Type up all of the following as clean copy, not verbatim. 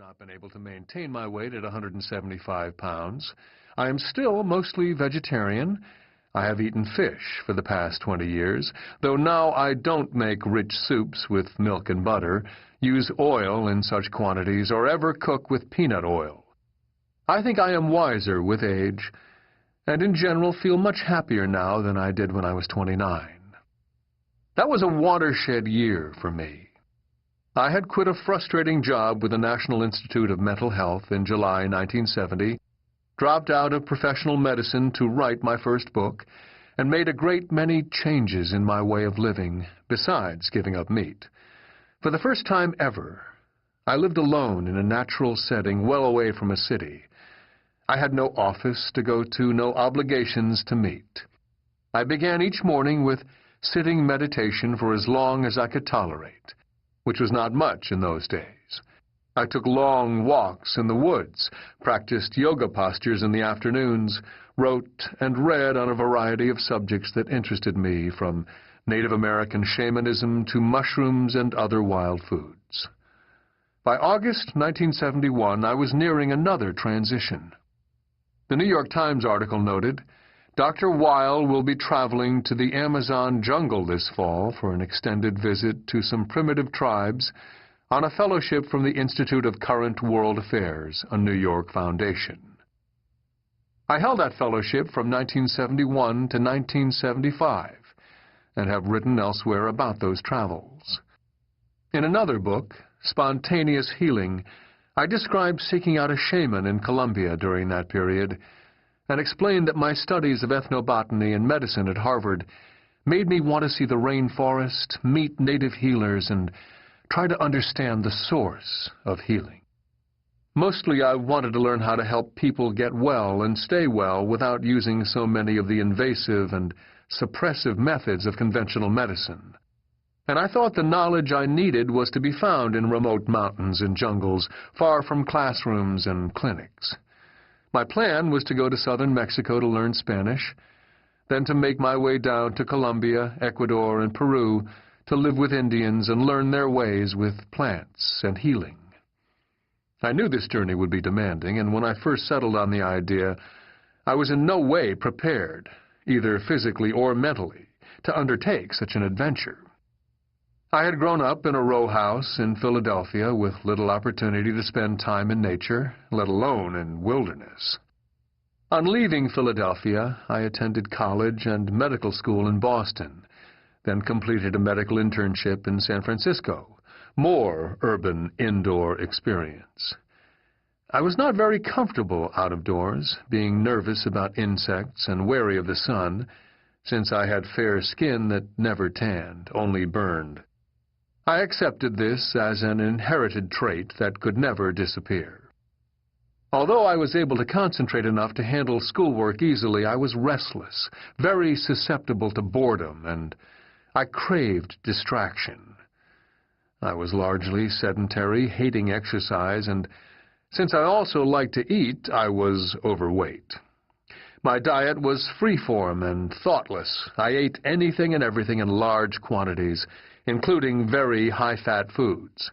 not been able to maintain my weight at 175 pounds. I am still mostly vegetarian. I have eaten fish for the past 20 years, though now I don't make rich soups with milk and butter, use oil in such quantities, or ever cook with peanut oil. I think I am wiser with age, and in general feel much happier now than I did when I was 29. That was a watershed year for me. I had quit a frustrating job with the National Institute of Mental Health in July 1970, dropped out of professional medicine to write my first book, and made a great many changes in my way of living, besides giving up meat. For the first time ever, I lived alone in a natural setting well away from a city. I had no office to go to, no obligations to meet. I began each morning with sitting meditation for as long as I could tolerate, which was not much in those days. I took long walks in the woods, practiced yoga postures in the afternoons, wrote and read on a variety of subjects that interested me, from Native American shamanism to mushrooms and other wild foods. By August 1971, I was nearing another transition. The New York Times article noted, Dr. Weil will be traveling to the Amazon jungle this fall for an extended visit to some primitive tribes on a fellowship from the Institute of Current World Affairs, a New York foundation. I held that fellowship from 1971 to 1975 and have written elsewhere about those travels. In another book, Spontaneous Healing, I described seeking out a shaman in Colombia during that period and explained that my studies of ethnobotany and medicine at Harvard made me want to see the rainforest, meet native healers, and try to understand the source of healing. Mostly I wanted to learn how to help people get well and stay well without using so many of the invasive and suppressive methods of conventional medicine. And I thought the knowledge I needed was to be found in remote mountains and jungles, far from classrooms and clinics. My plan was to go to southern Mexico to learn Spanish, then to make my way down to Colombia, Ecuador, and Peru to live with Indians and learn their ways with plants and healing. I knew this journey would be demanding, and when I first settled on the idea, I was in no way prepared, either physically or mentally, to undertake such an adventure. I had grown up in a row house in Philadelphia with little opportunity to spend time in nature, let alone in wilderness. On leaving Philadelphia, I attended college and medical school in Boston, then completed a medical internship in San Francisco, more urban indoor experience. I was not very comfortable out of doors, being nervous about insects and wary of the sun, since I had fair skin that never tanned, only burned. I accepted this as an inherited trait that could never disappear. Although I was able to concentrate enough to handle schoolwork easily, I was restless, very susceptible to boredom, and I craved distraction. I was largely sedentary, hating exercise, and since I also liked to eat, I was overweight. My diet was free-form and thoughtless. I ate anything and everything in large quantities, including very high-fat foods.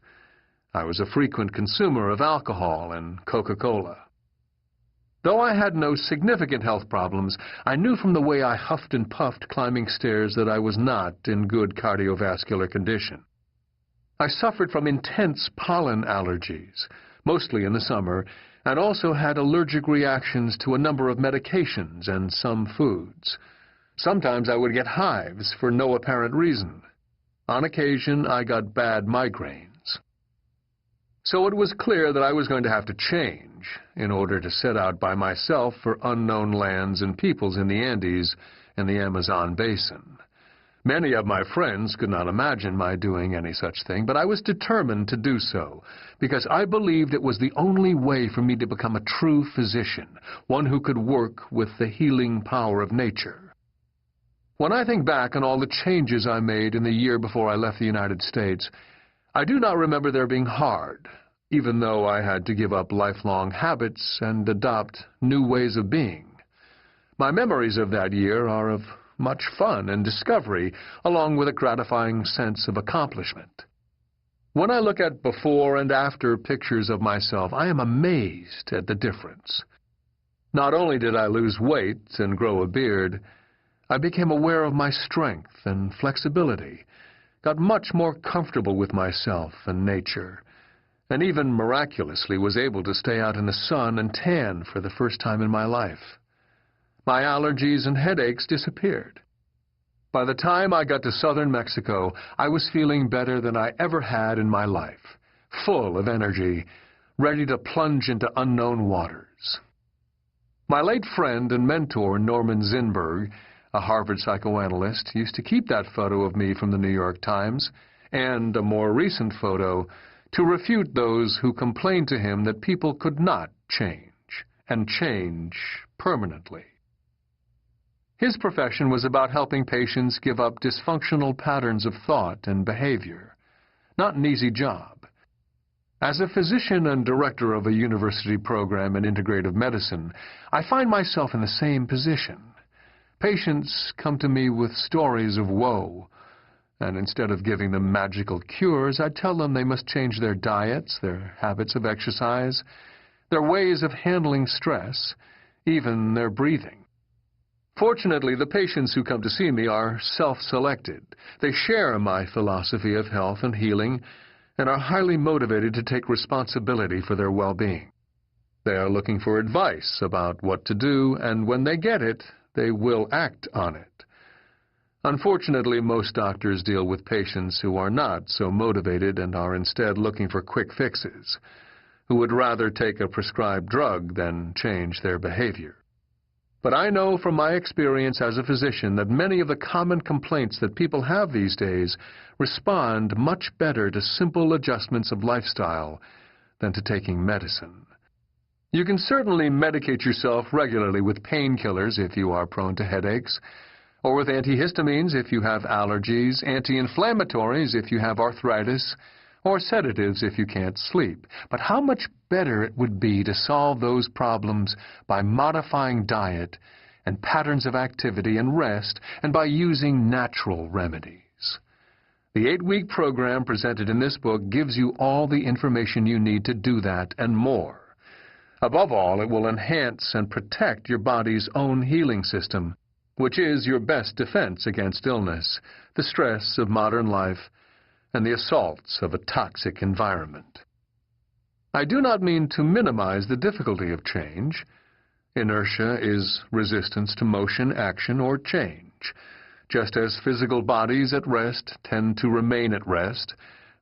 I was a frequent consumer of alcohol and Coca-Cola. Though I had no significant health problems, I knew from the way I huffed and puffed climbing stairs that I was not in good cardiovascular condition. I suffered from intense pollen allergies, mostly in the summer, and also had allergic reactions to a number of medications and some foods. Sometimes I would get hives for no apparent reason. On occasion, I got bad migraines. So it was clear that I was going to have to change in order to set out by myself for unknown lands and peoples in the Andes and the Amazon basin. Many of my friends could not imagine my doing any such thing, but I was determined to do so, because I believed it was the only way for me to become a true physician, one who could work with the healing power of nature. When I think back on all the changes I made in the year before I left the United States, I do not remember their being hard, even though I had to give up lifelong habits and adopt new ways of being. My memories of that year are of much fun and discovery, along with a gratifying sense of accomplishment. When I look at before and after pictures of myself, I am amazed at the difference. Not only did I lose weight and grow a beard, I became aware of my strength and flexibility, got much more comfortable with myself and nature, and even miraculously was able to stay out in the sun and tan for the first time in my life. My allergies and headaches disappeared. By the time I got to southern Mexico, I was feeling better than I ever had in my life, full of energy, ready to plunge into unknown waters. My late friend and mentor, Norman Zinberg, a Harvard psychoanalyst, used to keep that photo of me from the New York Times, and a more recent photo, to refute those who complained to him that people could not change, and change permanently. His profession was about helping patients give up dysfunctional patterns of thought and behavior. Not an easy job. As a physician and director of a university program in integrative medicine, I find myself in the same position. Patients come to me with stories of woe, and instead of giving them magical cures, I tell them they must change their diets, their habits of exercise, their ways of handling stress, even their breathing. Fortunately, the patients who come to see me are self-selected. They share my philosophy of health and healing and are highly motivated to take responsibility for their well-being. They are looking for advice about what to do, and when they get it, they will act on it. Unfortunately, most doctors deal with patients who are not so motivated and are instead looking for quick fixes, who would rather take a prescribed drug than change their behavior. But I know from my experience as a physician that many of the common complaints that people have these days respond much better to simple adjustments of lifestyle than to taking medicine. You can certainly medicate yourself regularly with painkillers if you are prone to headaches, or with antihistamines if you have allergies, anti-inflammatories if you have arthritis, or sedatives if you can't sleep. But how much better it would be to solve those problems by modifying diet and patterns of activity and rest, and by using natural remedies. The 8-week program presented in this book gives you all the information you need to do that and more. Above all, it will enhance and protect your body's own healing system, which is your best defense against illness, the stress of modern life, and the assaults of a toxic environment. I do not mean to minimize the difficulty of change. Inertia is resistance to motion, action, or change. Just as physical bodies at rest tend to remain at rest,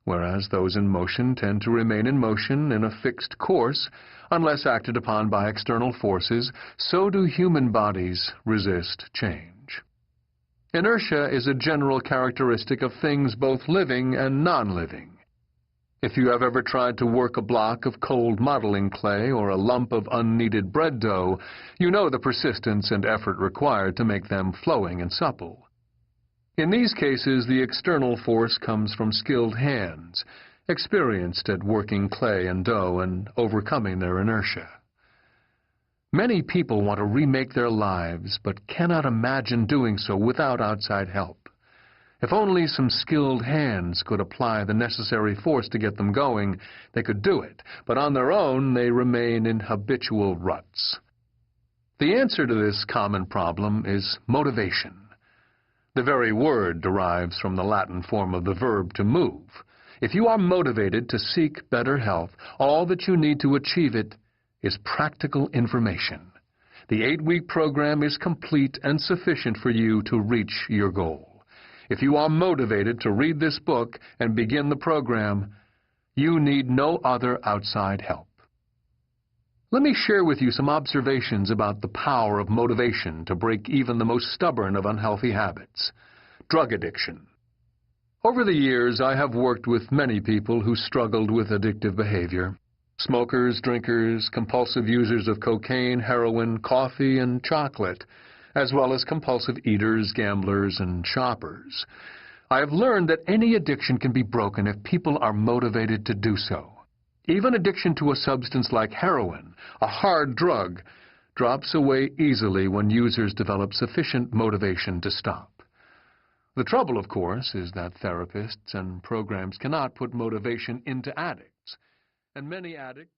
whereas those in motion tend to remain in motion in a fixed course, unless acted upon by external forces, so do human bodies resist change. Inertia is a general characteristic of things both living and non-living. If you have ever tried to work a block of cold modeling clay or a lump of unkneaded bread dough, you know the persistence and effort required to make them flowing and supple. In these cases, the external force comes from skilled hands, experienced at working clay and dough and overcoming their inertia. Many people want to remake their lives, but cannot imagine doing so without outside help. If only some skilled hands could apply the necessary force to get them going, they could do it, but on their own they remain in habitual ruts. The answer to this common problem is motivation. The very word derives from the Latin form of the verb to move. If you are motivated to seek better health, all that you need to achieve it is practical information. The 8-week program is complete and sufficient for you to reach your goal. If you are motivated to read this book and begin the program, you need no other outside help. Let me share with you some observations about the power of motivation to break even the most stubborn of unhealthy habits: drug addiction. Over the years, I have worked with many people who struggled with addictive behavior. Smokers, drinkers, compulsive users of cocaine, heroin, coffee, and chocolate, as well as compulsive eaters, gamblers, and shoppers. I have learned that any addiction can be broken if people are motivated to do so. Even addiction to a substance like heroin, a hard drug, drops away easily when users develop sufficient motivation to stop. The trouble, of course, is that therapists and programs cannot put motivation into addicts, and many addicts